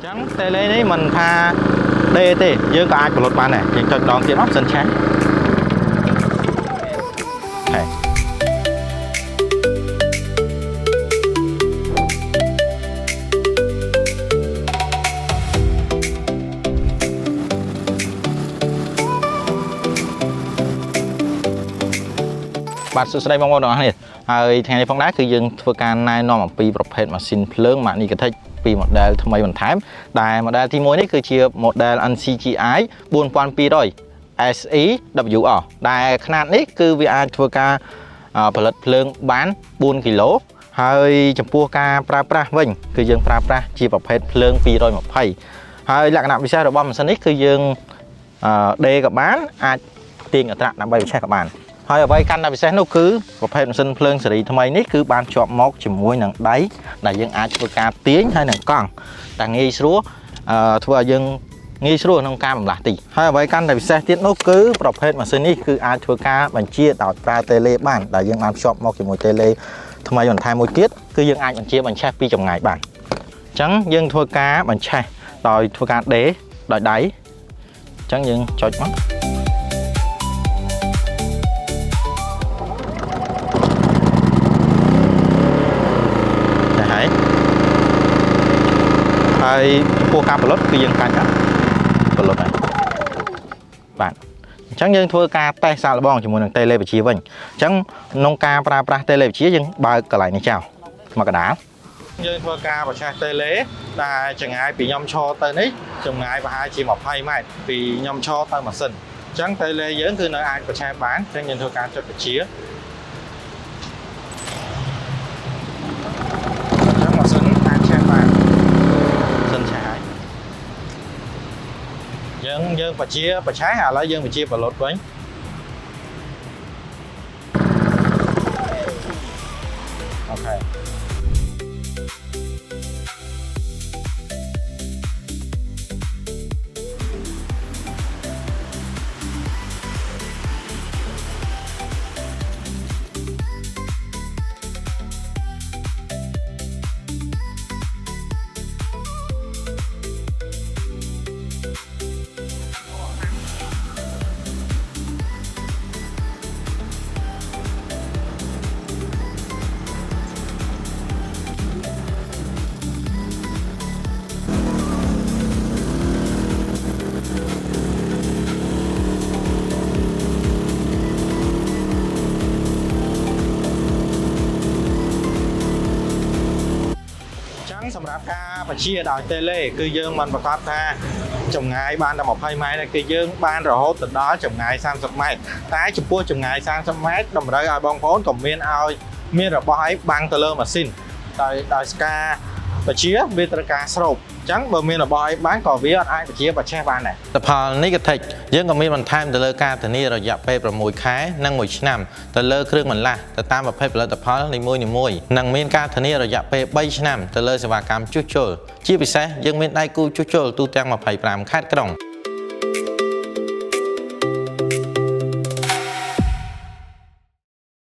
chẳng tê lê này mình tha đê tê dưới có ai của lột bán này chỉ cho đón tiền óc sân trái này bạn sự đây mong đó này hơi theo phong đáคือយើងធ្វើការណែនាំអំពីប្រភេទម៉ាស៊ីនភ្លើង Magnetic ពី model ថ្មីបន្ថែមដែល model ទី1នេះគឺជា model NCGI 4200 SEWR ដែលຂនាតនេះគឺវាអាចធ្វើការផលិតភ្លើងបាន4គីឡូហើយចំពោះការប្រើប្រាស់វិញគឺយើងប្រើប្រាស់ជាប្រភេទភ្លើង220ហើយលក្ខណៈពិសេសរបស់ម៉ាស៊ីននេះគឺយើងដេក៏បានអាចទាញអត្រាដើម្បីបញ្ឆេះក៏បានហើយអ្វីកាន់តែពិសេសនោះគឺប្រភេទម៉ាស៊ីនភ្លើងស៊េរីថ្មីនេះគឺបានជាប់មកជាមួយនឹងដៃដែលយើងអាចធ្វើការទាញហើយនឹងកង់តែងាយស្រួលធ្វើឲ្យយើងងាយស្រួលក្នុងការបម្លាស់ទីហើយអ្វីកាន់តែពិសេសទៀតនោះគឺប្រភេទម៉ាស៊ីននេះគឺអាចធ្វើការបញ្ជាដោយប្រើតេឡេបានដែលយើងបានភ្ជាប់មកជាមួយតេឡេថ្មីបន្ថែមមួយទៀតគឺយើងអាចបញ្ឆេះពីចម្ងាយបានអញ្ចឹងយើងធ្វើការបញ្ឆេះដោយធ្វើការដេដោយដៃអញ្ចឹងយើងចុចមកហើយពោះការផលិតគឺយើងកាច់ផលិតហើយបាទអញ្ចឹងយើងធ្វើការតេស្តសាកល្បងជាមួយនឹងតេឡេវិទ្យាវិញអញ្ចឹងក្នុងការប្រើប្រាស់តេឡេវិទ្យាយើងបើកកន្លែងនេះចោលមកកណ្ដាលយើងធ្វើការបញ្ឆេះតេឡេដែលចម្ងាយពីខ្ញុំឈរទៅនេះចម្ងាយប្រហែលជា20ម៉ែត្រពីខ្ញុំឈរទៅម៉ាស៊ីនអញ្ចឹងតេឡេយើងគឺនៅអាចបញ្ឆេះបានអញ្ចឹងយើងធ្វើការចុចបញ្ជាយើងបញ្ជាបញ្ឆេះឥឡូវយើងបញ្ជាបលត់វិញអូខេសម្រាប់ការបញ្ជាដោយតេឡេគឺយើងមិនប្រកាសថាចម្ងាយបានតែ20ម៉ែត្រគឺយើងបានរហូតដល់ចម្ងាយ30ម៉ែត្រតែចំពោះចម្ងាយ30ម៉ែត្រតម្រូវឲ្យបងប្អូនក៏មានរបស់ឲ្យបាំងទៅលើម៉ាស៊ីនដោយការបញ្ជាវាត្រូវការស្រូបអញ្ចឹងបើមានរបស់ឲ្យបានក៏វាអាចបញ្ជាបញ្ឆេះបានដែរតែផលនេះក៏ថិចយើងក៏មានបន្ថែមទៅលើការធានារយៈពេល6ខែនិង1ឆ្នាំទៅលើគ្រឿងបន្លាស់ទៅតាមប្រភេទផលិតផលនីមួយៗនិងមានការធានារយៈពេល3ឆ្នាំទៅលើសេវាកម្មជួសជុលជាពិសេសយើងមានដៃគូជួសជុលទូទាំង25ខេត្តក្រុង